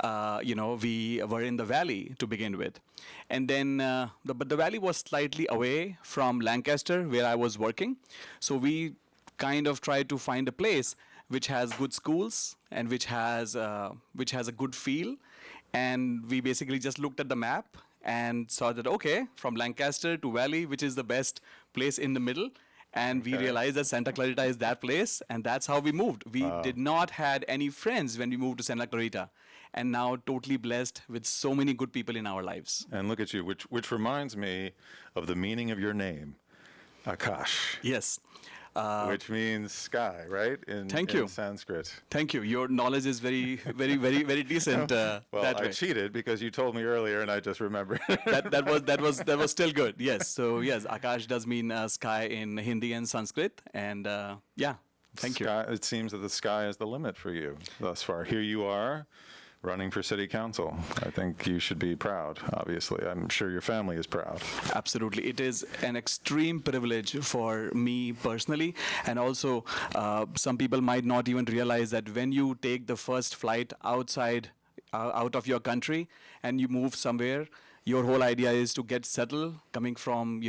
we were in the valley to begin with. And then, but the valley was slightly away from Lancaster, where I was working. So we kind of tried to find a place which has good schools and which has a good feel. And we basically just looked at the map and saw that, okay, from Lancaster to Valley, which is the best place in the middle. And we realized that Santa Clarita is that place, and that's how we moved. We did not had any friends when we moved to Santa Clarita, and now totally blessed with so many good people in our lives. And look at you, which reminds me of the meaning of your name, Aakash. Yes. Which means sky, right? Thank you. In Sanskrit. Thank you. Your knowledge is very, very, very, very decent. Well, that way. I cheated because you told me earlier, and I just remembered. that was still good. Yes. So yes, Aakash does mean sky in Hindi and Sanskrit, and yeah. Thank you. It seems that the sky is the limit for you thus far. Here you are, running for city council. I think you should be proud, obviously. I'm sure your family is proud. Absolutely. It is an extreme privilege for me personally, and also some people might not even realize that when you take the first flight out of your country and you move somewhere, your whole idea is to get settled, coming from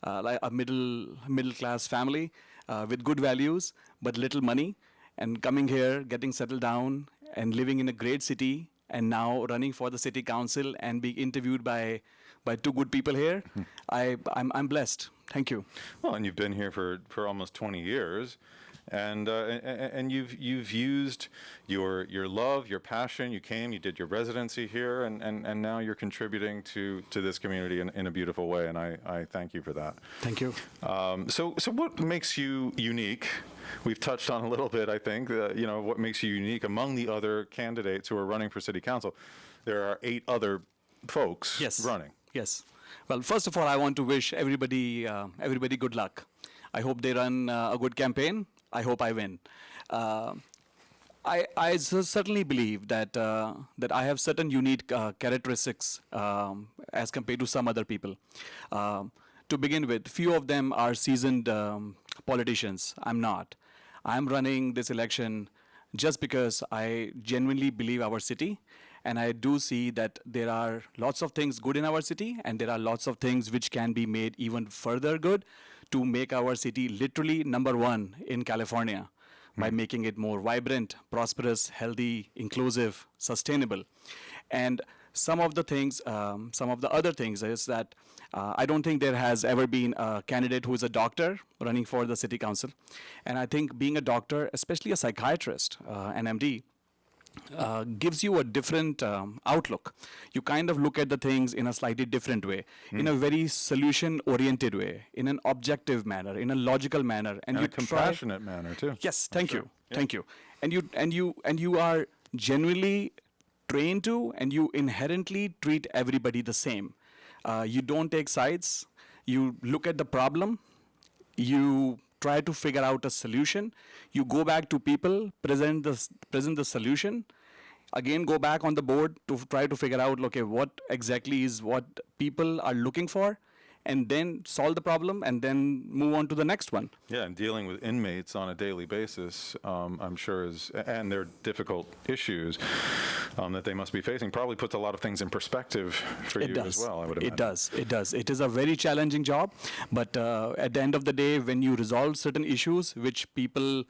like a middle class family with good values but little money, and coming here, getting settled down and living in a great city, and now running for the city council and being interviewed by two good people here. I'm blessed. Thank you. Well, and you've been here for almost 20 years, and you've used your love, your passion. You came, you did your residency here, and now you're contributing to this community in a beautiful way, and I thank you for that. Thank you. So what makes you unique? We've touched on a little bit, I think, what makes you unique among the other candidates who are running for city council. There are 8 other folks running. Yes. Well, first of all, I want to wish everybody good luck. I hope they run a good campaign. I hope I win. I certainly believe that I have certain unique characteristics as compared to some other people. To begin with, few of them are seasoned politicians. I'm not. I'm running this election just because I genuinely believe our city, and I do see that there are lots of things good in our city, and there are lots of things which can be made even further good to make our city literally #1 in California by making it more vibrant, prosperous, healthy, inclusive, sustainable. And some of the other things is that I don't think there has ever been a candidate who is a doctor running for the city council. And I think being a doctor, especially a psychiatrist, an MD, gives you a different outlook. You kind of look at the things in a slightly different way, in a very solution-oriented way, in an objective manner, in a logical manner, and a compassionate manner too. Yes, thank you, thank you. And you are genuinely trained to, and you inherently treat everybody the same. You don't take sides. You look at the problem. You try to figure out a solution. You go back to people, present the solution. Again, go back on the board to try to figure out, okay, what exactly is what people are looking for, and then solve the problem, and then move on to the next one. Yeah, and dealing with inmates on a daily basis, I'm sure and their difficult issues that they must be facing, probably puts a lot of things in perspective for you as well, I would imagine. It does. It is a very challenging job, but at the end of the day, when you resolve certain issues, which people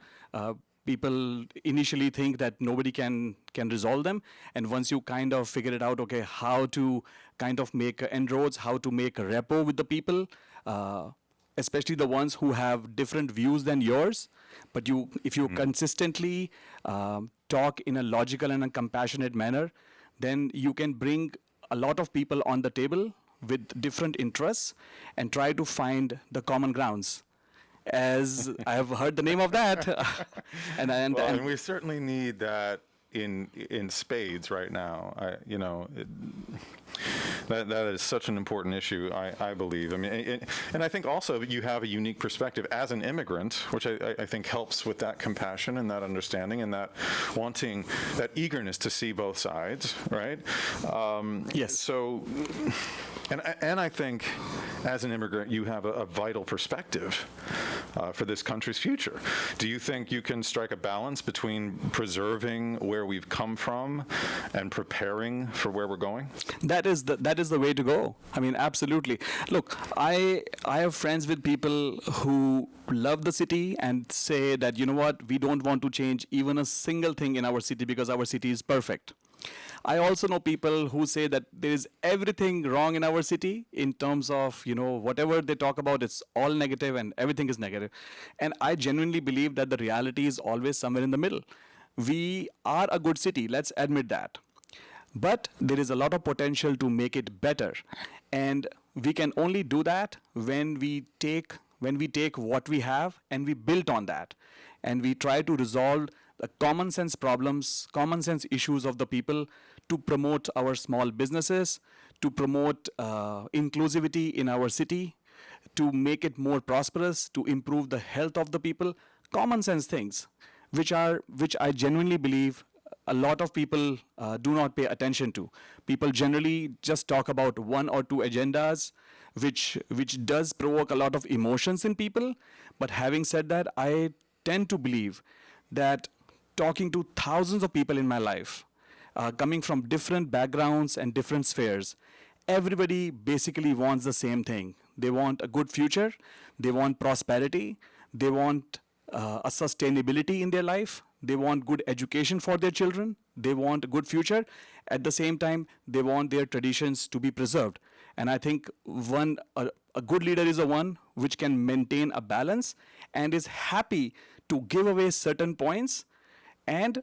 initially think that nobody can resolve them, and once you kind of figure it out, okay, how to kind of make inroads, how to make a rapport with the people, especially the ones who have different views than yours, but if you consistently talk in a logical and a compassionate manner, then you can bring a lot of people on the table with different interests and try to find the common grounds. As I have heard the name of that. and we certainly need that in spades right now. That is such an important issue, I believe. I mean, and I think also you have a unique perspective as an immigrant, which I think helps with that compassion and that understanding and that wanting, that eagerness to see both sides, right? Yes. So, and I think as an immigrant, you have a vital perspective for this country's future. Do you think you can strike a balance between preserving where we've come from and preparing for where we're going? That is the way to go. I mean, absolutely. Look, I have friends with people who love the city and say that, you know what, we don't want to change even a single thing in our city because our city is perfect. I also know people who say that there is everything wrong in our city in terms of, whatever they talk about, it's all negative and everything is negative. And I genuinely believe that the reality is always somewhere in the middle. We are a good city, let's admit that. But there is a lot of potential to make it better. And we can only do that when we take what we have and we build on that. And we try to resolve the common sense problems, common sense issues of the people to promote our small businesses, to promote inclusivity in our city, to make it more prosperous, to improve the health of the people. Common sense things, which I genuinely believe a lot of people do not pay attention to. People generally just talk about one or two agendas, which does provoke a lot of emotions in people. But having said that, I tend to believe that talking to thousands of people in my life, coming from different backgrounds and different spheres, everybody basically wants the same thing. They want a good future, they want prosperity, they want a sustainability in their life, they want good education for their children, they want a good future. At the same time, they want their traditions to be preserved. And I think a good leader is the one which can maintain a balance and is happy to give away certain points and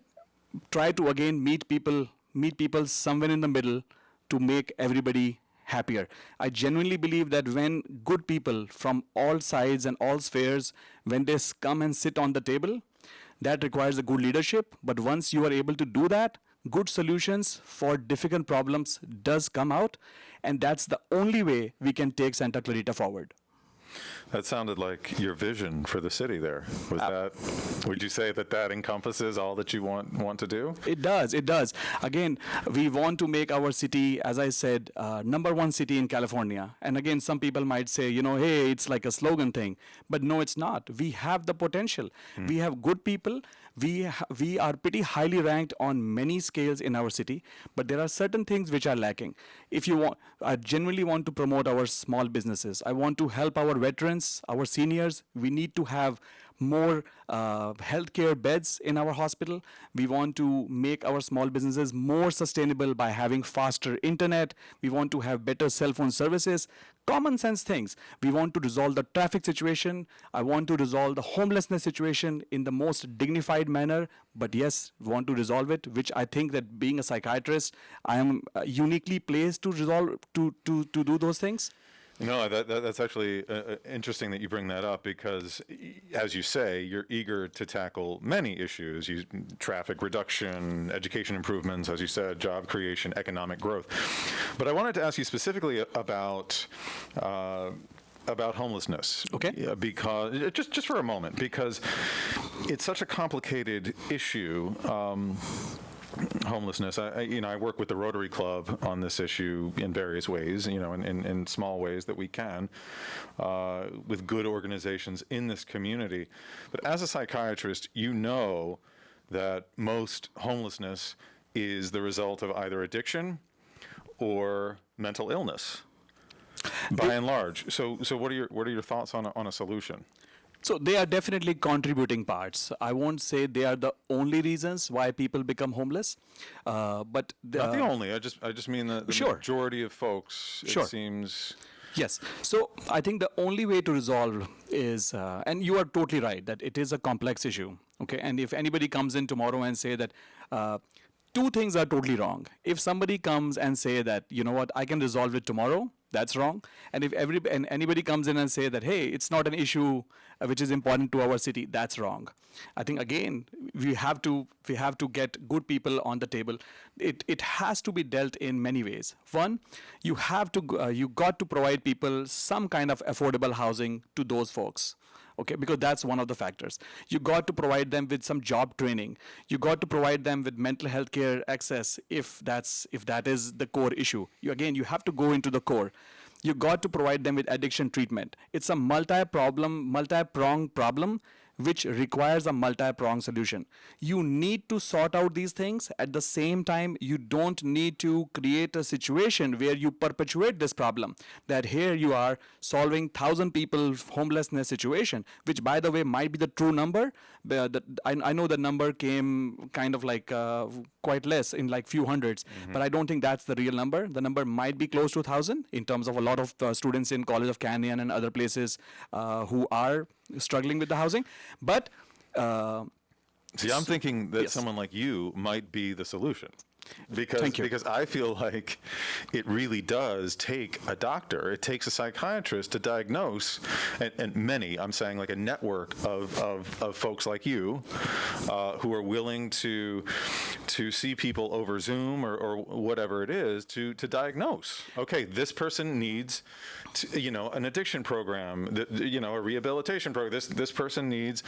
try to again meet people somewhere in the middle to make everybody happier. I genuinely believe that when good people from all sides and all spheres, when they come and sit on the table, that requires a good leadership. But once you are able to do that, good solutions for difficult problems does come out, and that's the only way we can take Santa Clarita forward. That sounded like your vision for the city there. Would you say that encompasses all that you want to do? It does. Again, we want to make our city, as I said, number one city in California. And again, some people might say, hey, it's like a slogan thing. But no, it's not. We have the potential. We have good people. We are pretty highly ranked on many scales in our city, but there are certain things which are lacking. I genuinely want to promote our small businesses. I want to help our veterans, our seniors. We need to have more healthcare beds in our hospital. We want to make our small businesses more sustainable by having faster internet. We want to have better cell phone services. Common sense things. We want to resolve the traffic situation. I want to resolve the homelessness situation in the most dignified manner. But yes, we want to resolve it, which I think that being a psychiatrist, I am uniquely placed to resolve, to do those things. No, that's actually interesting that you bring that up because, as you say, you're eager to tackle many issues, traffic reduction, education improvements, as you said, job creation, economic growth. But I wanted to ask you specifically about homelessness. Okay. Because just for a moment, because it's such a complicated issue. Homelessness. I work with the Rotary Club on this issue in various ways, in small ways that we can, with good organizations in this community. But as a psychiatrist, you know that most homelessness is the result of either addiction or mental illness, by and large. So what are your thoughts on a solution? So they are definitely contributing parts. I won't say they are the only reasons why people become homeless, but not the only. I just mean the Sure. majority of folks. Sure. It seems. Yes. So I think the only way to resolve is, and you are totally right, that it is a complex issue. Okay. And if anybody comes in tomorrow and say that two things are totally wrong. If somebody comes and say that, I can resolve it tomorrow, that's wrong. And if anybody comes in and say that, hey, it's not an issue which is important to our city, that's wrong. I think again, we have to get good people on the table. It has to be dealt in many ways. One, you got to provide people some kind of affordable housing to those folks. Okay, because that's one of the factors. You got to provide them with some job training. You got to provide them with mental health care access if that is the core issue. You have to go into the core. You got to provide them with addiction treatment. It's a multi-pronged problem which requires a multi-pronged solution. You need to sort out these things. At the same time, you don't need to create a situation where you perpetuate this problem. That here you are solving 1,000 people homelessness situation, which by the way might be the true number. I know the number came kind of like quite less in like few hundreds, but I don't think that's the real number. The number might be close to 1,000 in terms of a lot of students in College of Canyon and other places who are struggling with the housing. But See, I'm thinking that Yes. someone like you might be the solution. Thank you. Because I feel like it really does take a doctor, it takes a psychiatrist to diagnose, and many, I'm saying like a network of folks like you who are willing to see people over Zoom or whatever it is to diagnose. Okay, this person needs an addiction program, a rehabilitation program. This person needs,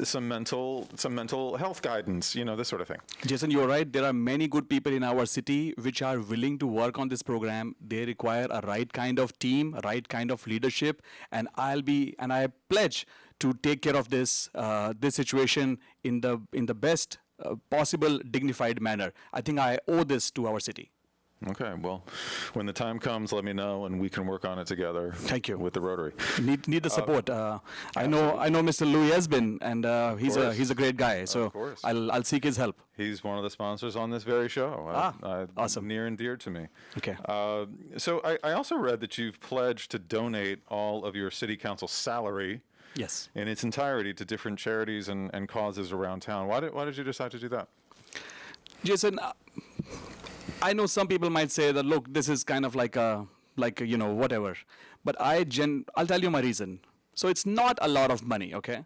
some mental health guidance, this sort of thing. Jason, you're right. There are many good people in our city which are willing to work on this program. They require a right kind of team, a right kind of leadership, and I pledge to take care of this situation in the best possible dignified manner. I think I owe this to our city. Okay, well, when the time comes, let me know, and we can work on it together. Thank you. With the Rotary. Need the support. I know Mr. Louis Esbin, and he's a great guy. So course. I'll seek his help. He's one of the sponsors on this very show. Awesome. Near and dear to me. Okay. So I also read that you've pledged to donate all of your city council salary Yes. in its entirety to different charities and causes around town. Why did you decide to do that? Jason, I know some people might say that, look, this is kind of like a whatever, but I'll tell you my reason. So it's not a lot of money, okay?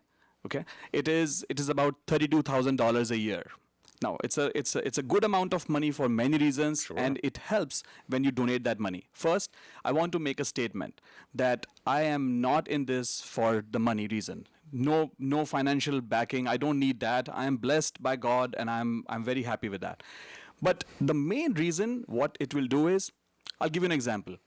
It is about $32,000 a year. Now it's a good amount of money for many reasons, Sure. and it helps when you donate that money. First, I want to make a statement that I am not in this for the money reason. No financial backing. I don't need that. I am blessed by God, and I'm very happy with that. But the main reason what it will do is, I'll give you an example.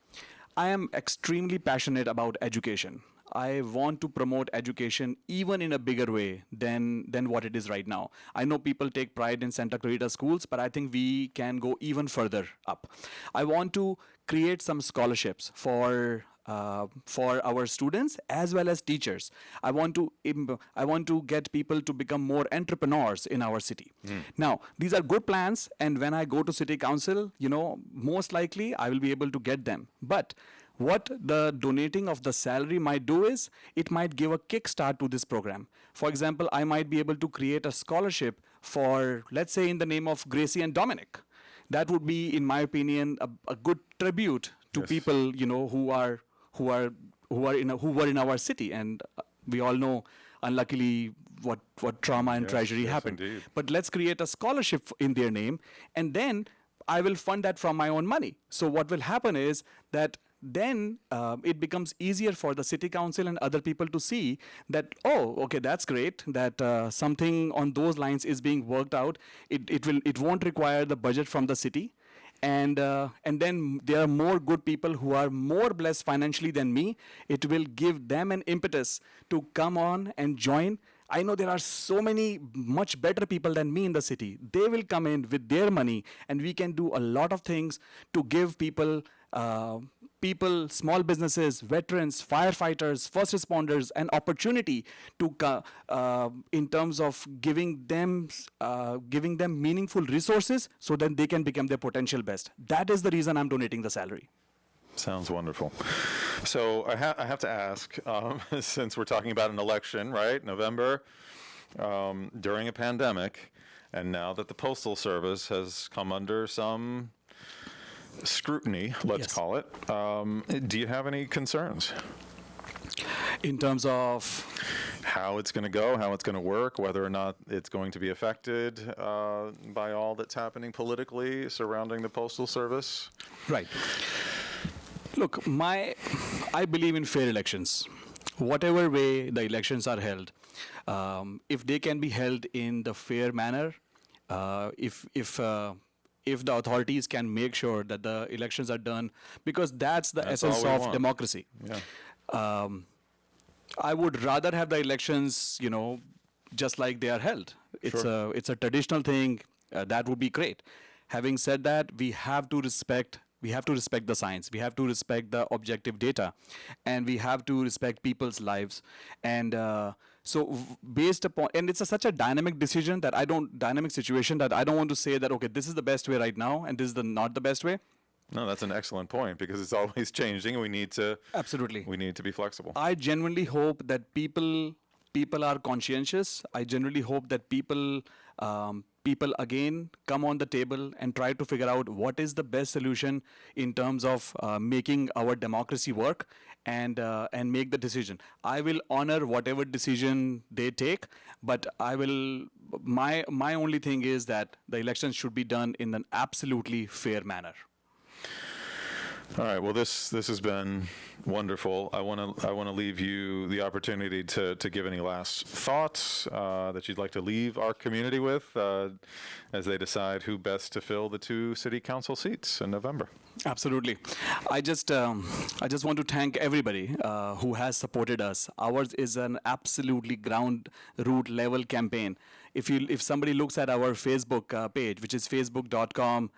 I am extremely passionate about education. I want to promote education even in a bigger way than what it is right now. I know people take pride in Santa Clarita schools, but I think we can go even further up. I want to create some scholarships for our students as well as teachers. I want to get people to become more entrepreneurs in our city. Now, these are good plans, and when I go to city council, most likely I will be able to get them. But what the donating of the salary might do is, it might give a kickstart to this program. For example, I might be able to create a scholarship for, let's say, in the name of Gracie and Dominic. That would be, in my opinion, a good tribute to Yes. people, who were in our city, and we all know, unluckily, what trauma and Yes, tragedy yes, happened. indeed. But let's create a scholarship in their name, and then I will fund that from my own money. So what will happen is that then it becomes easier for the city council and other people to see that, oh, okay, that's great, that something on those lines is being worked out. It won't require the budget from the city. And then there are more good people who are more blessed financially than me. It will give them an impetus to come on and join. I know there are so many much better people than me in the city. They will come in with their money, and we can do a lot of things to give people, small businesses, veterans, firefighters, first responders, an opportunity to, in terms of giving them meaningful resources so that they can become their potential best. That is the reason I'm donating the salary. Sounds wonderful. So I have to ask, since we're talking about an election, right, November, during a pandemic, and now that the Postal Service has come under some scrutiny, let's Yes. call it, do you have any concerns? In terms of, How it's going to go, how it's going to work, whether or not it's going to be affected by all that's happening politically surrounding the Postal Service? right. Look, I believe in fair elections. Whatever way the elections are held, if they can be held in the fair manner, if if the authorities can make sure that the elections are done, because that's the That's essence all we of want. democracy. Yeah. I would rather have the elections, just like they are held. It's a traditional thing. That would be great. Having said that, we have to respect the science. We have to respect the objective data, and we have to respect people's lives. And based upon, and it's such a dynamic situation that I don't want to say that, okay, this is the best way right now, and this is not the best way. No, that's an excellent point, because it's always changing, and we need to be flexible. I genuinely hope that people are conscientious. I genuinely hope that people again come on the table and try to figure out what is the best solution in terms of making our democracy work, and make the decision. I will honor whatever decision they take, but my only thing is that the elections should be done in an absolutely fair manner. All right. Well, this has been wonderful. I want to leave you the opportunity to give any last thoughts that you'd like to leave our community with as they decide who best to fill the 2 city council seats in November. Absolutely. I just want to thank everybody who has supported us. Ours is an absolutely ground root level campaign. If somebody looks at our Facebook page, which is facebook.com/Dr.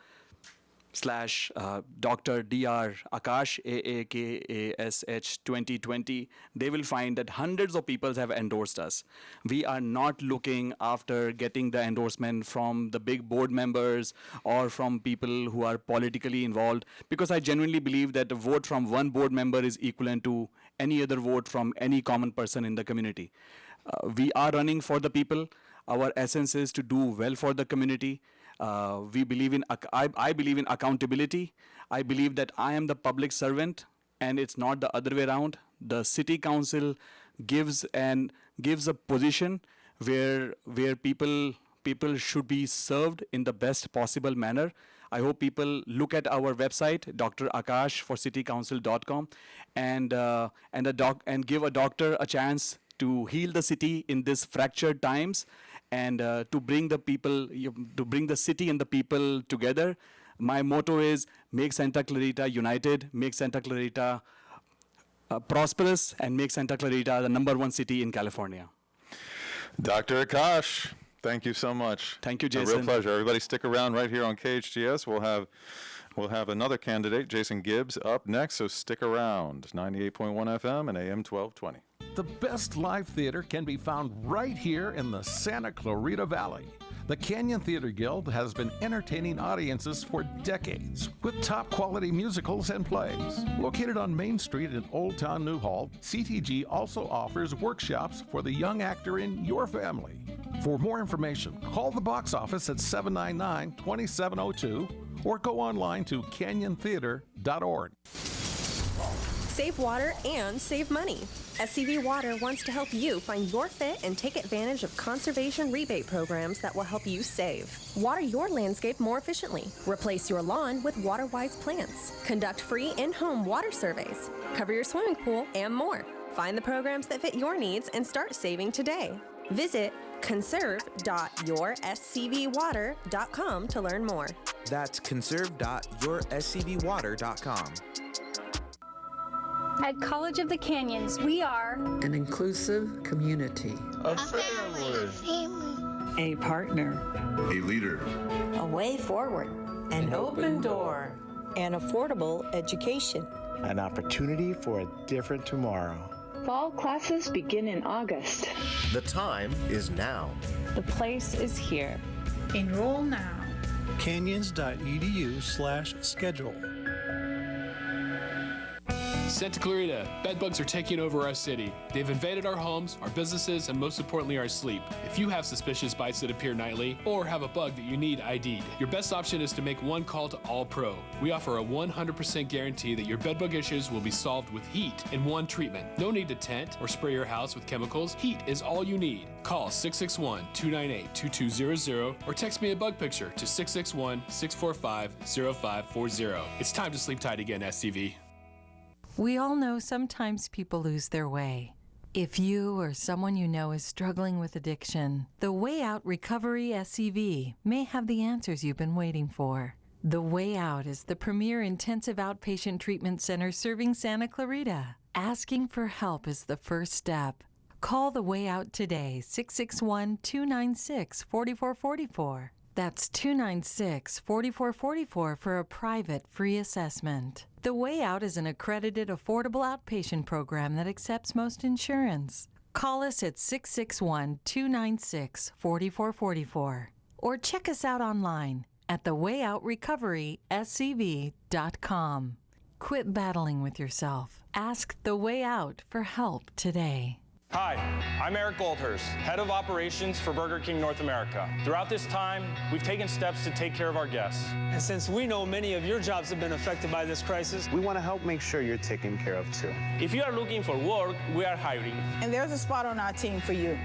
Dr. Aakash, Aakash 2020, they will find that hundreds of people have endorsed us. We are not looking after getting the endorsement from the big board members or from people who are politically involved, because I genuinely believe that a vote from one board member is equivalent to any other vote from any common person in the community. We are running for the people. Our essence is to do well for the community. I believe in accountability. I believe that I am the public servant, and it's not the other way around. The city council gives a position where people should be served in the best possible manner. I hope people look at our website, draakash4citycouncil.com, and give a doctor a chance to heal the city in these fractured times, and to bring the city and the people together. My motto is make Santa Clarita united, make Santa Clarita prosperous, and make Santa Clarita the #1 city in California. Dr. Aakash, thank you so much. Thank you, A real Jason. pleasure. Everybody stick around right here on KHTS. We'll have another candidate, Jason Gibbs, up next, so stick around. 98.1 FM and AM 1220. The best live theater can be found right here in the Santa Clarita Valley. The Canyon Theater Guild has been entertaining audiences for decades with top quality musicals and plays. Located on Main Street in Old Town Newhall, CTG also offers workshops for the young actor in your family. For more information, call the box office at 799-2702 or go online to canyontheater.org. Save water and save money. SCV Water wants to help you find your fit and take advantage of conservation rebate programs that will help you save. Water your landscape more efficiently. Replace your lawn with water-wise plants. Conduct free in-home water surveys. Cover your swimming pool and more. Find the programs that fit your needs and start saving today. Visit conserve.yourscvwater.com to learn more. That's conserve.yourscvwater.com. At College of the Canyons, we are an inclusive community, a family, a partner, a leader, a way forward, an open door, an affordable education, an opportunity for a different tomorrow. Fall classes begin in August. The time is now. The place is here. Enroll now. Canyons.edu/schedule. Santa Clarita, bedbugs are taking over our city. They've invaded our homes, our businesses, and most importantly, our sleep. If you have suspicious bites that appear nightly or have a bug that you need ID'd, your best option is to make one call to All Pro. We offer a 100% guarantee that your bedbug issues will be solved with heat in one treatment. No need to tent or spray your house with chemicals. Heat is all you need. Call 661-298-2200 or text me a bug picture to 661-645-0540. It's time to sleep tight again, SCV. We all know sometimes people lose their way. If you or someone you know is struggling with addiction, the Way Out Recovery SCV may have the answers you've been waiting for. The Way Out is the premier intensive outpatient treatment center serving Santa Clarita. Asking for help is the first step. Call The Way Out today, 661-296-4444. That's 296-4444 for a private free assessment. The Way Out is an accredited, affordable outpatient program that accepts most insurance. Call us at 661-296-4444 or check us out online at thewayoutrrecoveryscv.com. Quit battling with yourself. Ask The Way Out for help today. Hi, I'm Eric Goldhurst, Head of Operations for Burger King North America. Throughout this time, we've taken steps to take care of our guests. And since we know many of your jobs have been affected by this crisis, we want to help make sure you're taken care of too. If you are looking for work, we are hiring. And there's a spot on our team for you.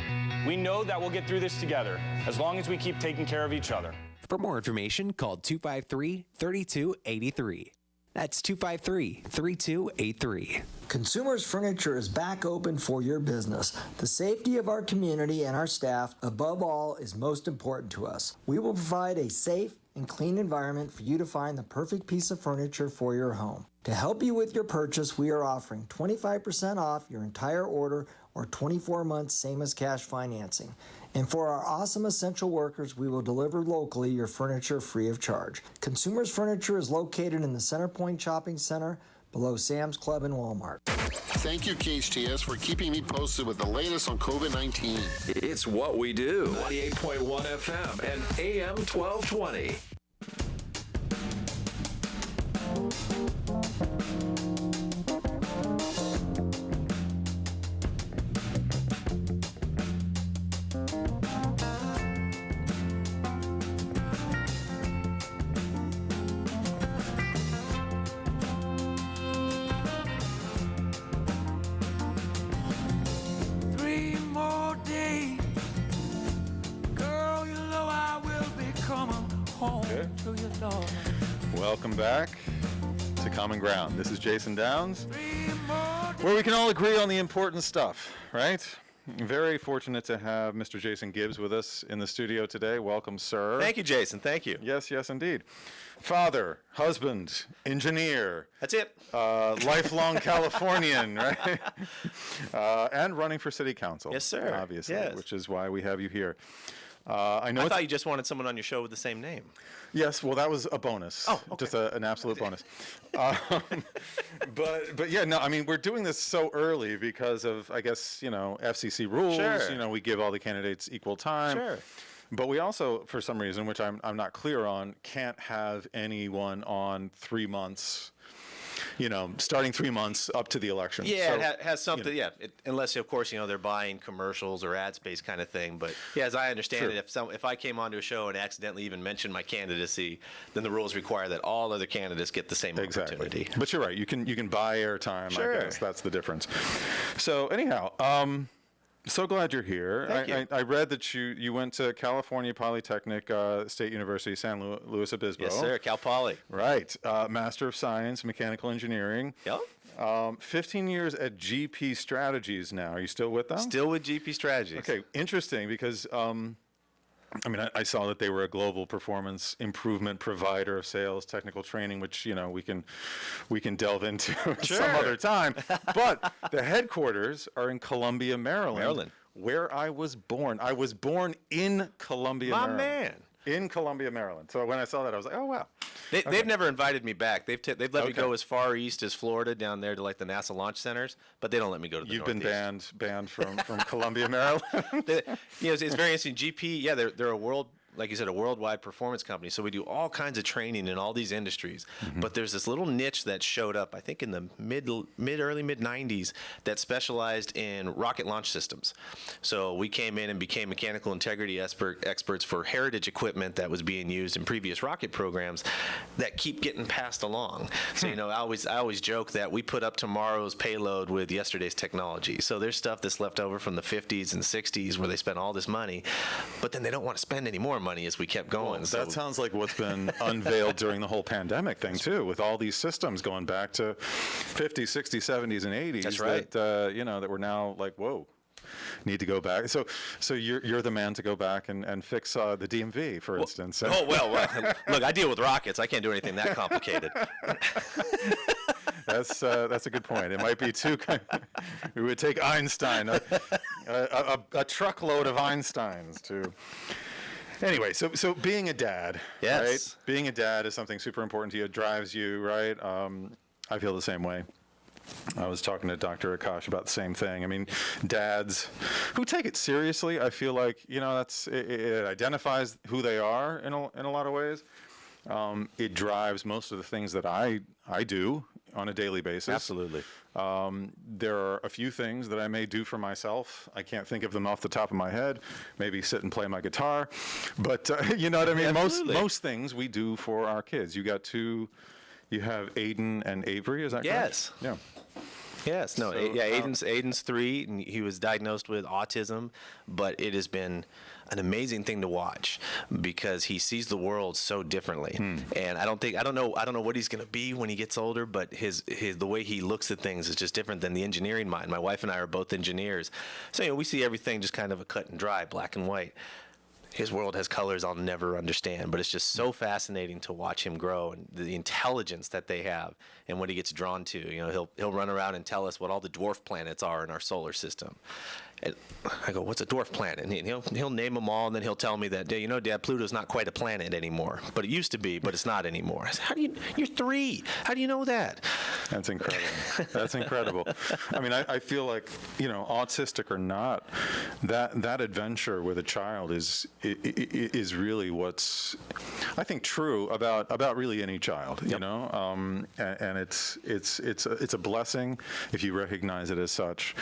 We know that we'll get through this together, as long as we keep taking care of each other. For more information, call 253-3283. That's 253-3283. Consumers Furniture is back open for your business. The safety of our community and our staff, above all, is most important to us. We will provide a safe and clean environment for you to find the perfect piece of furniture for your home. To help you with your purchase, we are offering 25% off your entire order or 24 months same as cash financing. And for our awesome essential workers, we will deliver locally your furniture free of charge. Consumers Furniture is located in the Center Point Shopping Center below Sam's Club and Walmart. Thank you, KHTS, for keeping me posted with the latest on COVID-19. It's what we do. 98.1 FM and AM 1220. Welcome back to Common Ground. This is Jason Downs, where we can all agree on the important stuff, right? Very fortunate to have Mr. Jason Gibbs with us in the studio today. Welcome, sir. Thank you, Jason. Thank you. Yes, yes, indeed. Father, husband, engineer. That's it. Lifelong Californian, right? And running for city council. Yes, sir. Obviously, yes. Which is why we have you here. I thought you just wanted someone on your show with the same name. Yes, well, that was a bonus. Oh, okay. Just an absolute bonus. But yeah, no, I mean, we're doing this so early because of, I guess, FCC rules. Sure. We give all the candidates equal time. Sure. But we also, for some reason, which I'm not clear on, can't have anyone on 3 months. Starting 3 months up to the election. Yeah, so, it has something. Yeah, unless of course they're buying commercials or ad space kind of thing. But yeah, as I understand it, if I came onto a show and accidentally even mentioned my candidacy, then the rules require that all other candidates get the same opportunity. But you're right. You can buy airtime. Sure. I guess that's the difference. So anyhow. So glad you're here. Thank you. I read that you went to California Polytechnic State University, San Luis Obispo. Yes, sir. Cal Poly. Right. Master of Science, Mechanical Engineering. Yep. 15 years at GP Strategies now. Are you still with them? Still with GP Strategies. Okay. Interesting because I saw that they were a global performance improvement provider of sales, technical training, which we can delve into some other time. But the headquarters are in Columbia, Maryland, where I was born. I was born in Columbia, Maryland. My man. In Columbia, Maryland. So when I saw that, I was like, oh wow. They've never invited me back. They've let me go as far east as Florida, down there to like the NASA launch centers, but they don't let me go to the You've Northeast. been banned from Columbia, Maryland. It's very interesting. GP, yeah, they're a world. Like you said, a worldwide performance company. So we do all kinds of training in all these industries. Mm-hmm. But there's this little niche that showed up, I think in the early mid 90s, that specialized in rocket launch systems. So we came in and became mechanical integrity experts for heritage equipment that was being used in previous rocket programs that keep getting passed along. So, I always joke that we put up tomorrow's payload with yesterday's technology. So there's stuff that's left over from the 50s and 60s where they spent all this money, but then they don't want to spend any more money as we kept going. Well, that sounds like what's been unveiled during the whole pandemic thing too, with all these systems going back to 50s, 60s, 70s, and 80s. That's right. That we're now like, whoa. need to go back. So you're the man to go back and fix the DMV, for instance. Well, look, I deal with rockets. I can't do anything that complicated. That's a good point. It might be too. We would take Einstein, a truckload of Einsteins to. Anyway, so being a dad, yes, right? Being a dad is something super important to you. It drives you, right? I feel the same way. I was talking to Dr. Aakash about the same thing. I mean, dads who take it seriously, I feel like, it identifies who they are in a lot of ways. It drives most of the things that I do on a daily basis. Absolutely. There are a few things that I may do for myself. I can't think of them off the top of my head. Maybe sit and play my guitar. But you know what I mean? Most things we do for our kids. You have Aiden and Avery, is that correct? Yes. Yeah. Yes. No. Aiden's 3, and he was diagnosed with autism, but it has been an amazing thing to watch because he sees the world so differently. And I don't know what he's going to be when he gets older, but the way he looks at things is just different than the engineering mind. My wife and I are both engineers, so we see everything just kind of a cut and dry, black and white. His world has colors I'll never understand, but it's just so fascinating to watch him grow and the intelligence that they have and what he gets drawn to. He'll run around and tell us what all the dwarf planets are in our solar system. And I go, what's a dwarf planet? And he'll name them all, and then he'll tell me that, Dad, Pluto's not quite a planet anymore, but it used to be, but it's not anymore. I said, you're 3. How do you know that? That's incredible. That's incredible. I mean, I feel like, autistic or not, that adventure with a child is really what's, I think, true about really any child, and it's a blessing if you recognize it as such,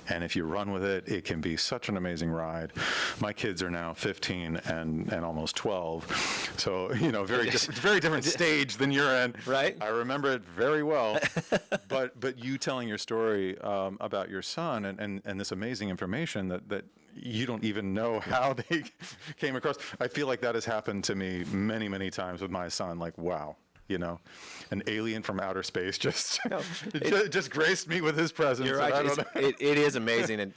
and if you run with it, it can be such an amazing ride. My kids are now 15 and almost 12, so very different stage than you're in. Right. I remember it very well. But you telling your story about your son and this amazing information that you don't even know how they came across. I feel like that has happened to me many, many times with my son. Like, wow. An alien from outer space just graced me with his presence. You're right. It is amazing, and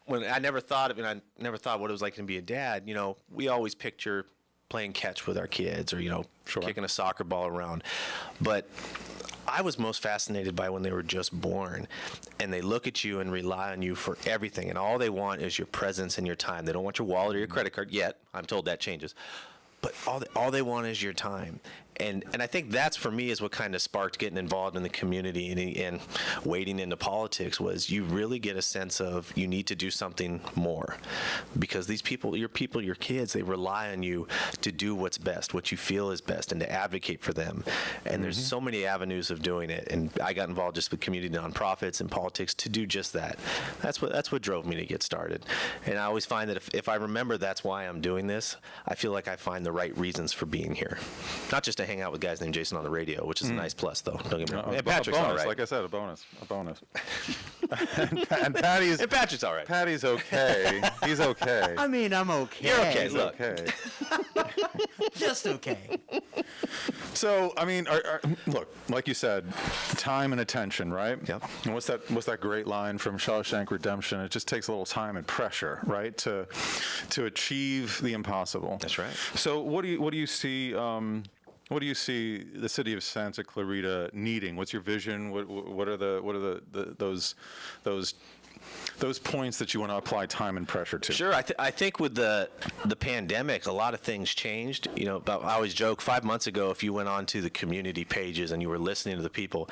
when I never thought what it was like to be a dad. We always picture playing catch with our kids, or kicking a soccer ball around, but I was most fascinated by when they were just born, and they look at you and rely on you for everything, and all they want is your presence and your time. They don't want your wallet or your credit card yet. I'm told that changes. But all they want is your time. And I think that's, for me, is what kind of sparked getting involved in the community and wading into politics, was you really get a sense of you need to do something more. Because these people, your kids, they rely on you to do what's best, what you feel is best, and to advocate for them. And there's so many avenues of doing it. And I got involved just with community nonprofits and politics to do just that. That's what drove me to get started. And I always find that if I remember that's why I'm doing this, I feel like I find the right reasons for being here. Not just to hang out with guys named Jason on the radio, which is a nice plus, though. Don't get me wrong. And Patrick's all right. Like I said, a bonus. and Patrick's all right. Patty's okay. He's okay. I mean, I'm okay. You're okay. He's okay. Just okay. So, I mean, look, like you said, time and attention, right? Yep. And what's that great line from Shawshank Redemption? It just takes a little time and pressure, right, to achieve the impossible. That's right. So, what do you see? What do you see the city of Santa Clarita needing? What's your vision? What are those points that you want to apply time and pressure to? Sure. I think with the pandemic, a lot of things changed. I always joke, 5 months ago, if you went on to the community pages and you were listening to the people,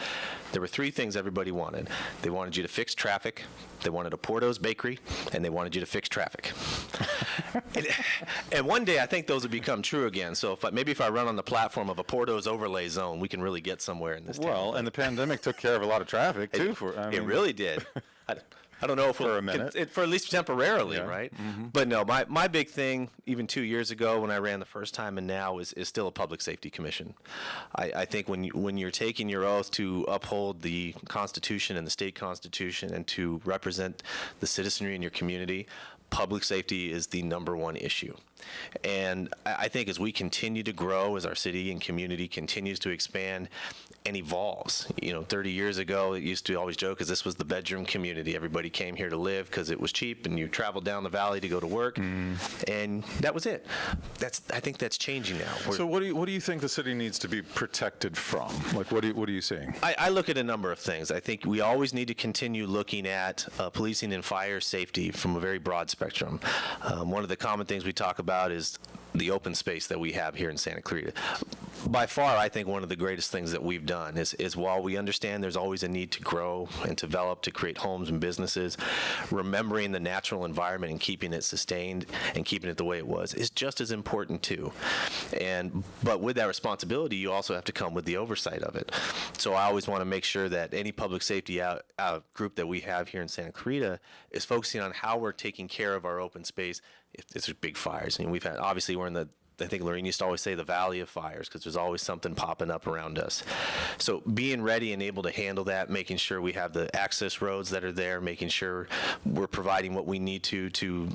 there were 3 things everybody wanted. They wanted you to fix traffic, they wanted a Porto's bakery, and they wanted you to fix traffic. and one day, I think those would become true again. So maybe if I run on the platform of a Porto's overlay zone, we can really get somewhere in this town. Well, and the pandemic took care of a lot of traffic, too. It really did. I don't know if for a minute, for at least temporarily, yeah. Right? Mm-hmm. But no, my big thing, even 2 years ago when I ran the first time and now, is still a public safety commission. I think when you're taking your oath to uphold the Constitution and the state constitution and to represent the citizenry in your community, public safety is the number one issue. And I think as we continue to grow, as our city and community continues to expand and evolves, 30 years ago, it used to always joke because this was the bedroom community. Everybody came here to live because it was cheap and you traveled down the valley to go to work. And that was it. I think that's changing now. So what do you think the city needs to be protected from? Like, what are you seeing? I look at a number of things. I think we always need to continue looking at policing and fire safety from a very broad spectrum. One of the common things we talk about is the open space that we have here in Santa Clarita. By far, I think one of the greatest things that we've done is while we understand there's always a need to grow and develop, to create homes and businesses, remembering the natural environment and keeping it sustained and keeping it the way it was is just as important too. But with that responsibility, you also have to come with the oversight of it. So I always want to make sure that any public safety group that we have here in Santa Clarita is focusing on how we're taking care of our open space if there's big fires. And we're in the, I think Lorraine used to always say, the valley of fires, because there's always something popping up around us. So being ready and able to handle that, making sure we have the access roads that are there, making sure we're providing what we need to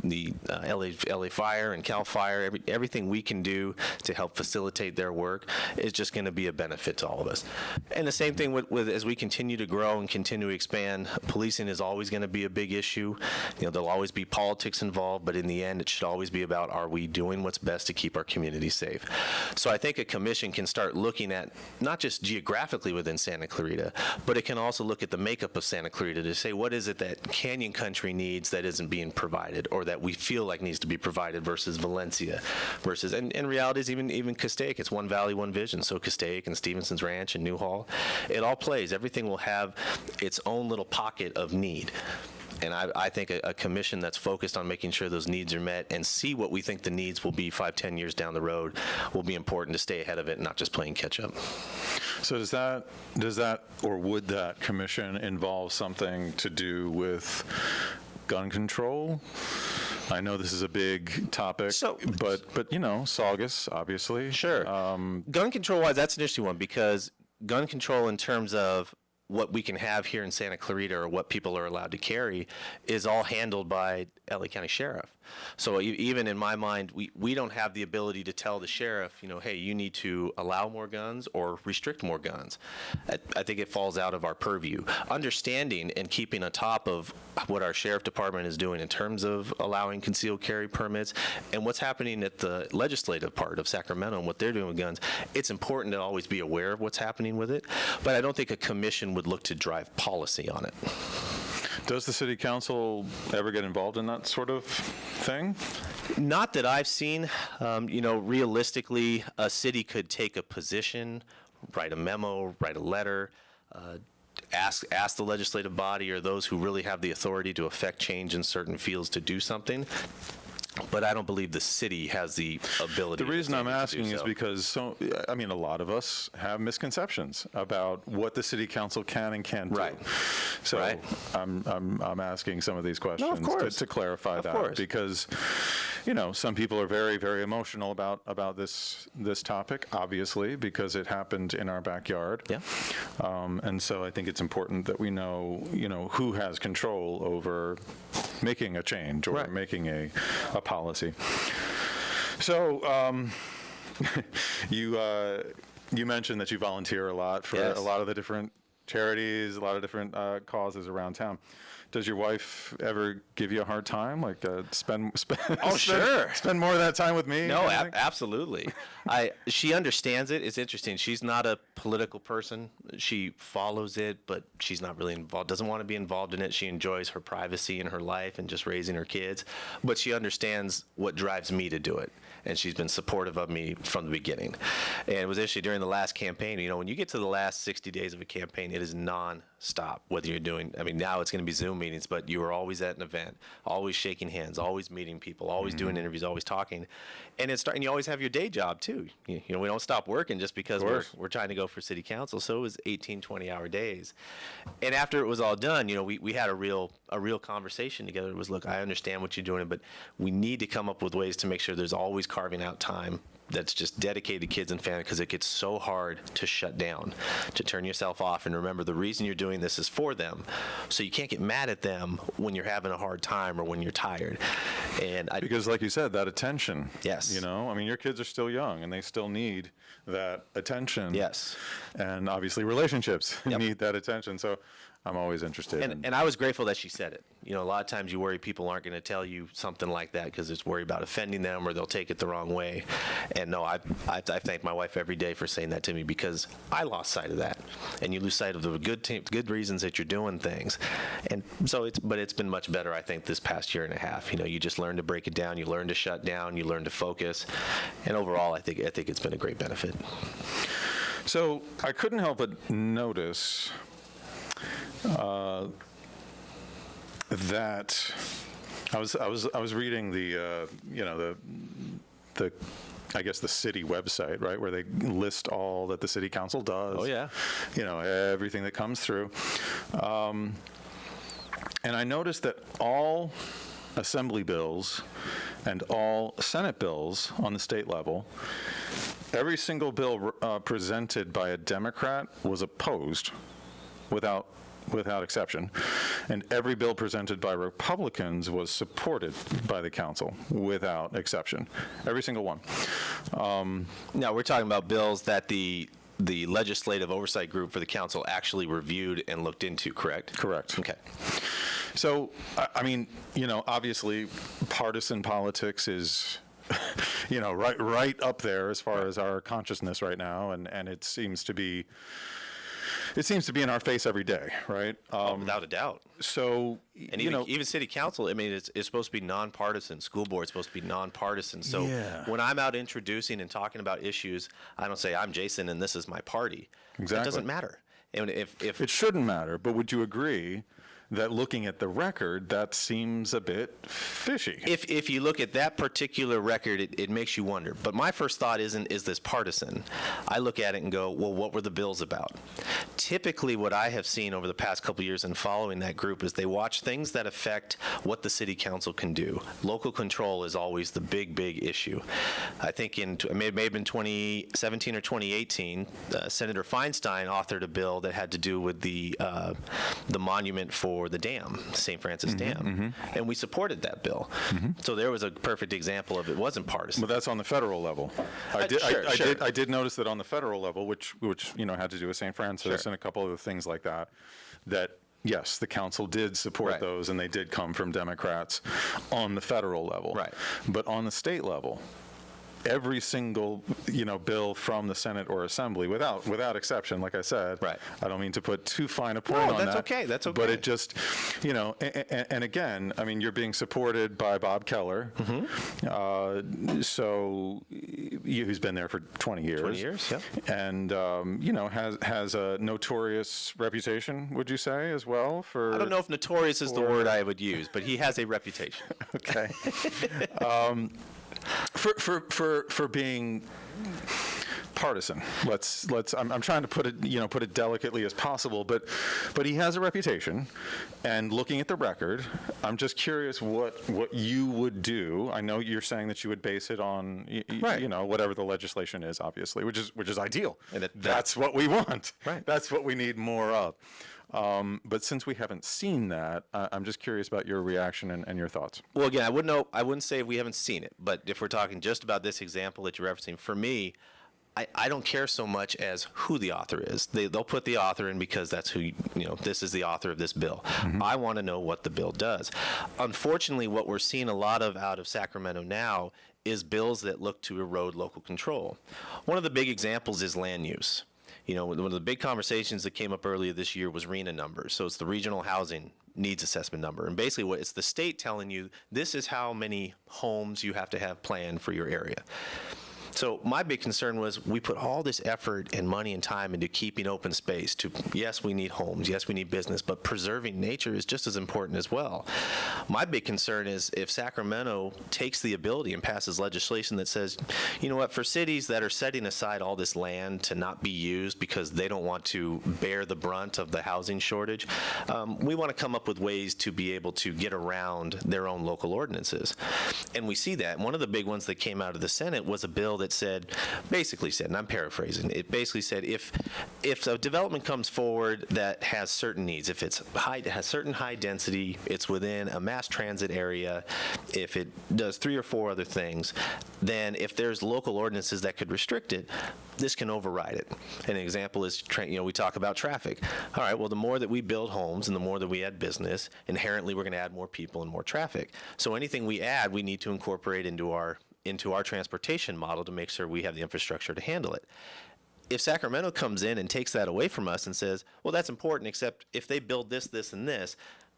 the LA Fire and Cal Fire, everything we can do to help facilitate their work is just going to be a benefit to all of us. And the same thing with as we continue to grow and continue to expand, policing is always going to be a big issue. There'll always be politics involved, but in the end, it should always be about, are we doing what's best to keep our community safe? So I think a commission can start looking at not just geographically within Santa Clarita, but it can also look at the makeup of Santa Clarita to say, what is it that Canyon Country needs that isn't being provided, or that we feel like needs to be provided versus Valencia, versus, and in reality is even Castaic. It's one valley, one vision. So Castaic and Stevenson's Ranch and Newhall, it all plays. Everything will have its own little pocket of need. And I think a commission that's focused on making sure those needs are met and see what we think the needs will be 5-10 years down the road will be important to stay ahead of it and not just playing catch up. So does that or would that commission involve something to do with gun control? I know this is a big topic, but Saugus, obviously. Sure. Gun control-wise, that's an interesting one, because gun control in terms of what we can have here in Santa Clarita or what people are allowed to carry is all handled by LA County Sheriff. So even in my mind, we don't have the ability to tell the sheriff, hey, you need to allow more guns or restrict more guns. I think it falls out of our purview. Understanding and keeping on top of what our sheriff department is doing in terms of allowing concealed carry permits and what's happening at the legislative part of Sacramento and what they're doing with guns, it's important to always be aware of what's happening with it. But I don't think a commission would look to drive policy on it. Does the city council ever get involved in that sort of thing? Not that I've seen. Realistically, a city could take a position, write a memo, write a letter, ask the legislative body or those who really have the authority to affect change in certain fields to do something. But I don't believe the city has the ability. The reason I'm asking is so. because a lot of us have misconceptions about what the city council can and can't do. So right. I'm asking some of these questions to clarify of that course. Because some people are very, very emotional about this topic, obviously, because it happened in our backyard. Yeah. And so I think it's important that we know who has control over making a change or making a policy. So you mentioned that you volunteer a lot for a lot of the different charities, a lot of different causes around town. Does your wife ever give you a hard time? Like spend more of that time with me? No, absolutely. She understands it. It's interesting. She's not a political person. She follows it, but she's not really involved. Doesn't want to be involved in it. She enjoys her privacy in her life and just raising her kids. But she understands what drives me to do it. And she's been supportive of me from the beginning. And it was actually during the last campaign, when you get to the last 60 days of a campaign, it is non-stop. Whether you're doing, now it's going to be Zoom meetings, but you are always at an event, always shaking hands, always meeting people, always doing interviews, always talking. And you always have your day job too. We don't stop working just because we're trying to go for city council. So it was 18, 20-hour days. And after it was all done, we had a real conversation together. It was, look, I understand what you're doing, but we need to come up with ways to make sure there's always carving out time that's just dedicated to kids and family, because it gets so hard to shut down, to turn yourself off and remember the reason you're doing this is for them. So you can't get mad at them when you're having a hard time or when you're tired. Because like you said, that attention. Yes. You know, I mean, your kids are still young and they still need that attention. Yes. And obviously relationships need that attention. So I'm always interested. And I was grateful that she said it. You know, a lot of times you worry people aren't going to tell you something like that because it's worried about offending them or they'll take it the wrong way. And no, I thank my wife every day for saying that to me, because I lost sight of that. And you lose sight of the good reasons that you're doing things. And so it's been much better, I think, this past year and a half. You know, you just learn to break it down, you learn to shut down, you learn to focus. And overall, I think it's been a great benefit. So I couldn't help but notice that I was reading the I guess the city website, right, where they list all that the city council does. Oh yeah. You know, everything that comes through. And I noticed that all assembly bills and all Senate bills on the state level, every single bill presented by a Democrat was opposed without exception, and every bill presented by Republicans was supported by the council without exception. Every single one. Now we're talking about bills that the legislative oversight group for the council actually reviewed and looked into, correct? Correct. Okay. So, I mean, you know, obviously partisan politics is you know, right up there as far as our consciousness right now, and it seems to be in our face every day, right? Without a doubt. So, and even city council, I mean, it's supposed to be nonpartisan. School board's supposed to be nonpartisan. So when I'm out introducing and talking about issues, I don't say I'm Jason and this is my party. Exactly. It doesn't matter. And if it shouldn't matter, but would you agree that looking at the record, that seems a bit fishy? If you look at that particular record, it makes you wonder. But my first thought is this partisan? I look at it and go, well, what were the bills about? Typically, what I have seen over the past couple of years in following that group is they watch things that affect what the city council can do. Local control is always the big issue. I think it may have been 2017 or 2018, Senator Feinstein authored a bill that had to do with the monument for the dam, St. Francis Dam, and we supported that bill. So there was a perfect example of it wasn't partisan. But that's on the federal level. I did notice that on the federal level, which you know had to do with St. Francis and a couple of things like that, that yes, the council did support those, and they did come from Democrats on the federal level. Right. But on the state level, every single bill from the Senate or Assembly, without exception, like I said. Right. I don't mean to put too fine a point on that. That's okay. That's okay. But it just, and again, I mean, you're being supported by Bob Keller, so who's been there for 20 years. 20 years, yeah. And has a notorious reputation, would you say, as well? For I don't know if notorious is the word I would use, but he has a reputation. Okay. For being partisan, I'm trying to put it delicately as possible, but he has a reputation, and looking at the record, I'm just curious what you would do. I know you're saying that you would base it on whatever the legislation is, obviously, which is ideal, and that's what we want. Right. That's what we need more of. But since we haven't seen that, I'm just curious about your reaction and your thoughts. Well, again, I wouldn't say we haven't seen it, but if we're talking just about this example that you're referencing, for me, I don't care so much as who the author is. They'll put the author in because that's who, this is the author of this bill. I want to know what the bill does. Unfortunately, what we're seeing a lot of out of Sacramento now is bills that look to erode local control. One of the big examples is land use. One of the big conversations that came up earlier this year was RHNA numbers. So it's the Regional Housing Needs Assessment number. And basically it's the state telling you this is how many homes you have to have planned for your area. So my big concern was we put all this effort and money and time into keeping open space yes, we need homes, yes, we need business, but preserving nature is just as important as well. My big concern is if Sacramento takes the ability and passes legislation that says, you know what, for cities that are setting aside all this land to not be used because they don't want to bear the brunt of the housing shortage, we want to come up with ways to be able to get around their own local ordinances. And we see that. One of the big ones that came out of the Senate was a bill that basically said, and I'm paraphrasing, it basically said if a development comes forward that has certain needs, if it has certain high density, it's within a mass transit area, if it does 3 or 4 other things, then if there's local ordinances that could restrict it, this can override it. An example is, we talk about traffic. All right, well, the more that we build homes and the more that we add business, inherently we're going to add more people and more traffic. So anything we add, we need to incorporate into our transportation model to make sure we have the infrastructure to handle it. If Sacramento comes in and takes that away from us and says, well, that's important, except if they build this, this, and this,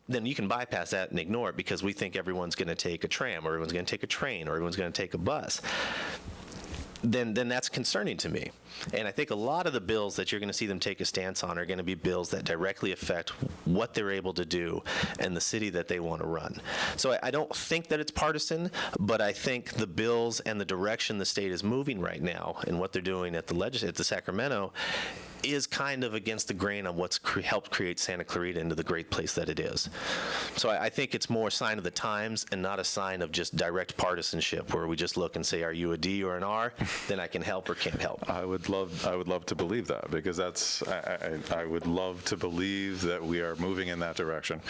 then you can bypass that and ignore it because we think everyone's going to take a tram or everyone's going to take a train or everyone's going to take a bus. Then that's concerning to me. And I think a lot of the bills that you're going to see them take a stance on are going to be bills that directly affect what they're able to do and the city that they want to run. So I don't think that it's partisan, but I think the bills and the direction the state is moving right now and what they're doing at the Sacramento is kind of against the grain on what's helped create Santa Clarita into the great place that it is. So I think it's more a sign of the times and not a sign of just direct partisanship where we just look and say, are you a D or an R? Then I can help or can't help. I would love to believe that because I would love to believe that we are moving in that direction.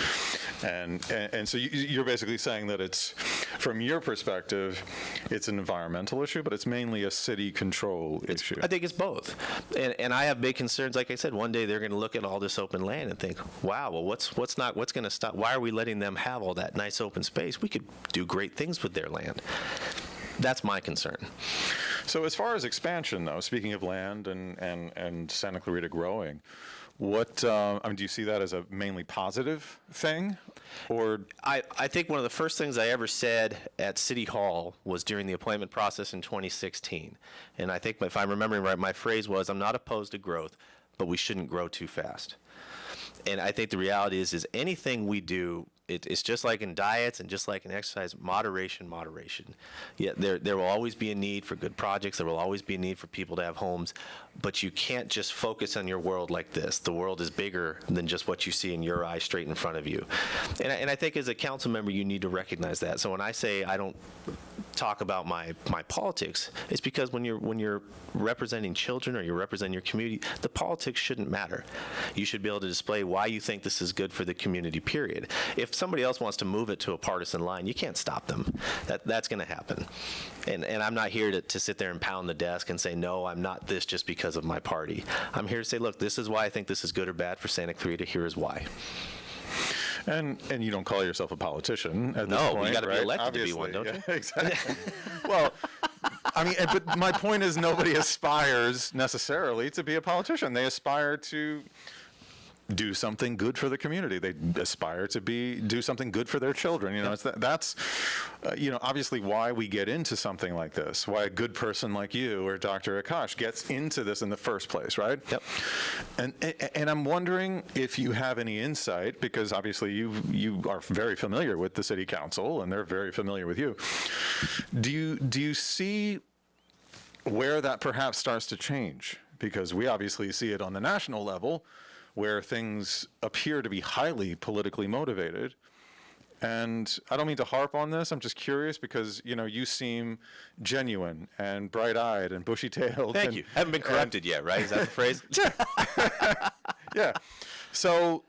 And so you're basically saying that it's, from your perspective, it's an environmental issue, but it's mainly a city control issue. I think it's both. And I have big concerns. Like I said, one day they're going to look at all this open land and think, wow, well, what's going to stop? Why are we letting them have all that nice open space? We could do great things with their land. That's my concern. So as far as expansion, though, speaking of land and Santa Clarita growing, do you see that as a mainly positive thing? Or I think one of the first things I ever said at City Hall was during the appointment process in 2016. And I think, if I'm remembering right, my phrase was, I'm not opposed to growth, but we shouldn't grow too fast. And I think the reality is anything we do, it's just like in diets and just like in exercise, moderation. Yeah, there will always be a need for good projects. There will always be a need for people to have homes. But you can't just focus on your world like this. The world is bigger than just what you see in your eye straight in front of you. And I think as a council member, you need to recognize that. So when I say I don't talk about my politics, it's because when you're representing children or you're representing your community, the politics shouldn't matter. You should be able to display why you think this is good for the community, period. If somebody else wants to move it to a partisan line, you can't stop them. That's going to happen. And I'm not here to sit there and pound the desk and say, no, I'm not this just because of my party. I'm here to say, look, this is why I think this is good or bad for Santa Clarita. Here is why. And you don't call yourself a politician at this point, No, you got to right? be elected Obviously, to be one, don't you? Yeah, exactly. Well, I mean, but my point is nobody aspires necessarily to be a politician. They aspire to do something good for the community. They aspire to do something good for their children. You know, that's obviously why we get into something like this. Why a good person like you or Dr. Aakash gets into this in the first place, right? Yep. And I'm wondering if you have any insight, because obviously you are very familiar with the city council and they're very familiar with you. Do you see where that perhaps starts to change? Because we obviously see it on the national level, where things appear to be highly politically motivated. And I don't mean to harp on this, I'm just curious because, you seem genuine and bright-eyed and bushy-tailed. Thank you. Haven't been corrupted yet, right? Is that the phrase? Yeah. So,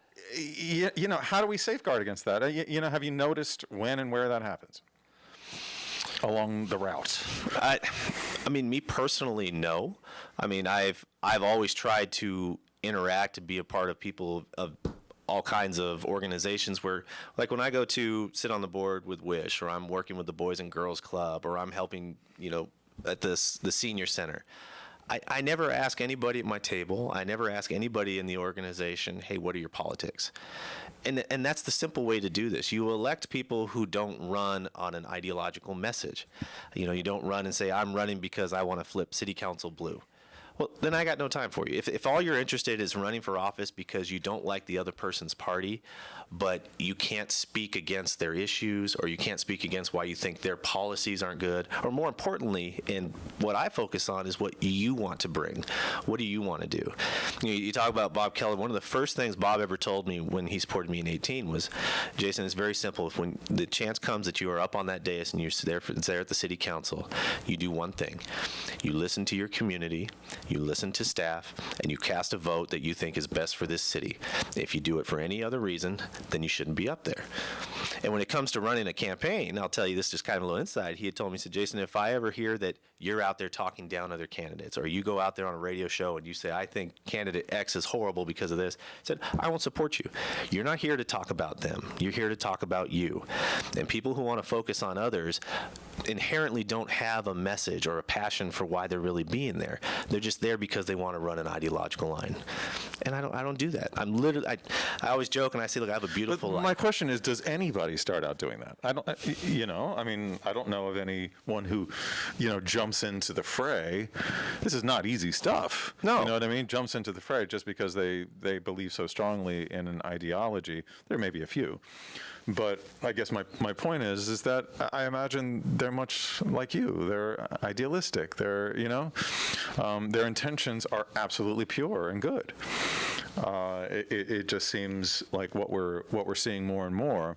how do we safeguard against that? Have you noticed when and where that happens along the route? I mean, me personally, no. I mean, I've always tried to interact and be a part of people of all kinds of organizations where, like when I go to sit on the board with WISH, or I'm working with the Boys and Girls Club, or I'm helping, at the senior center, I never ask anybody at my table, I never ask anybody in the organization, hey, what are your politics? And that's the simple way to do this. You elect people who don't run on an ideological message. You don't run and say, I'm running because I want to flip city council blue. Well, then I got no time for you. If all you're interested is running for office because you don't like the other person's party, but you can't speak against their issues, or you can't speak against why you think their policies aren't good, or more importantly, and what I focus on is what you want to bring. What do you want to do? You talk about Bob Keller. One of the first things Bob ever told me when he supported me in 18 was, Jason, it's very simple. If when the chance comes that you are up on that dais and you're there at the city council, you do one thing. You listen to your community, you listen to staff, and you cast a vote that you think is best for this city. If you do it for any other reason, then you shouldn't be up there. And when it comes to running a campaign, I'll tell you this just kind of a little insight. He had told me, he said, Jason, if I ever hear that you're out there talking down other candidates, or you go out there on a radio show and you say, I think candidate X is horrible because of this, he said, I won't support you. You're not here to talk about them. You're here to talk about you. And people who want to focus on others inherently don't have a message or a passion for why they're really being there. They're just there because they want to run an ideological line. And I don't do that. I'm literally, I always joke and I say, look, I have a beautiful life. My question is, does anybody start out doing that? I don't know of anyone who, jumps into the fray. This is not easy stuff. No. You know what I mean? Jumps into the fray just because they believe so strongly in an ideology. There may be a few. But I guess my point is that I imagine they're much like you. They're idealistic. Their intentions are absolutely pure and good. It just seems like what we're seeing more and more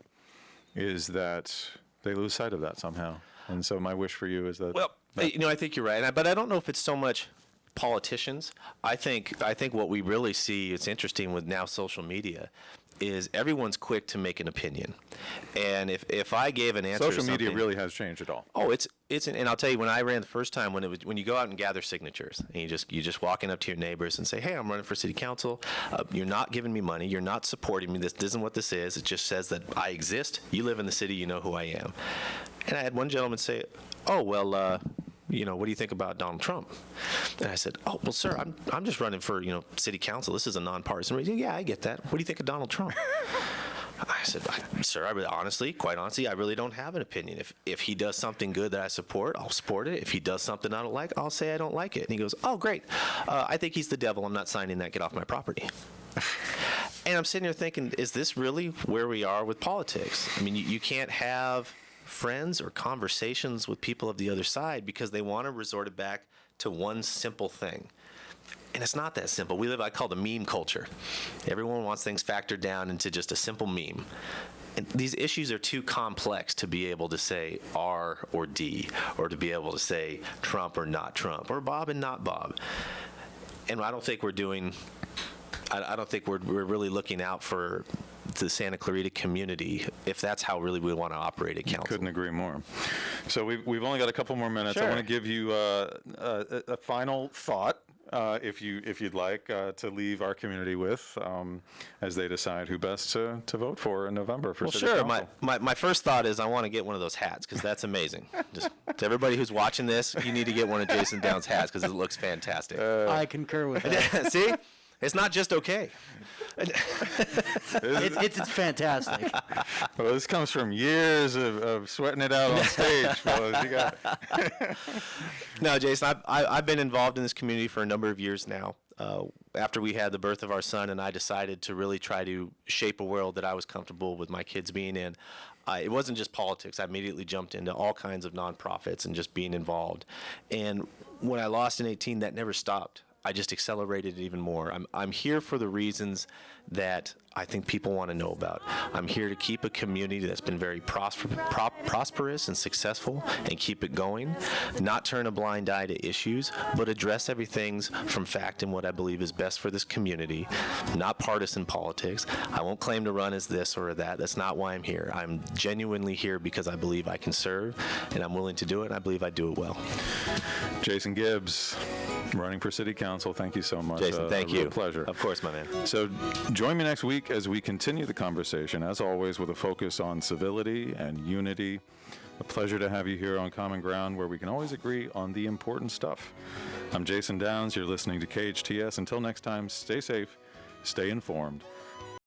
is that they lose sight of that somehow. And so my wish for you is that. Well, I think you're right, but I don't know if it's so much politicians. I think what we really see, it's interesting with now social media, is everyone's quick to make an opinion. And if I gave an answer social to media really has changed it all. Oh, it's and I'll tell you, when I ran the first time, when you go out and gather signatures, and you just walking up to your neighbors and say, hey, I'm running for city council. You're not giving me money. You're not supporting me. This isn't what this is. It just says that I exist. You live in the city. You know who I am. And I had one gentleman say, oh, well, what do you think about Donald Trump? And I said, oh, well, sir, I'm just running for, city council. This is a nonpartisan race. Yeah, I get that. What do you think of Donald Trump? I said, sir, quite honestly, I really don't have an opinion. If he does something good that I support, I'll support it. If he does something I don't like, I'll say I don't like it. And he goes, oh, great. I think he's the devil. I'm not signing that. Get off my property. And I'm sitting here thinking, is this really where we are with politics? I mean, you can't have friends or conversations with people of the other side because they want to resort it back to one simple thing. And it's not that simple. We live, I call it a meme culture. Everyone wants things factored down into just a simple meme. And these issues are too complex to be able to say R or D, or to be able to say Trump or not Trump, or Bob and not Bob. And I don't think we're really looking out for the Santa Clarita community, if that's how really we want to operate at council. Couldn't agree more. So we've only got a couple more minutes. Sure. I want to give you a final thought, if you'd like, to leave our community with as they decide who best to vote for in November for city council. My first thought is I want to get one of those hats, because that's amazing. Just to everybody who's watching this, you need to get one of Jason Downs' hats because it looks fantastic. I concur with that. See? It's not just okay. It's fantastic. Well, this comes from years of sweating it out on stage, fellas. You got it. No, Jason, I've been involved in this community for a number of years now. After we had the birth of our son and I decided to really try to shape a world that I was comfortable with my kids being in, it wasn't just politics. I immediately jumped into all kinds of nonprofits and just being involved. And when I lost in 18, that never stopped. I just accelerated it even more. I'm here for the reasons that I think people want to know about. I'm here to keep a community that's been very prosperous and successful and keep it going, not turn a blind eye to issues, but address everything from fact and what I believe is best for this community, not partisan politics. I won't claim to run as this or that. That's not why I'm here. I'm genuinely here because I believe I can serve, and I'm willing to do it, and I believe I do it well. Jason Gibbs, running for city council. Thank you so much. Jason, thank you. Pleasure. Of course, my man. So join me next week as we continue the conversation, as always, with a focus on civility and unity. A pleasure to have you here on Common Ground, where we can always agree on the important stuff. I'm Jason Downs. You're listening to KHTS. Until next time, stay safe, stay informed,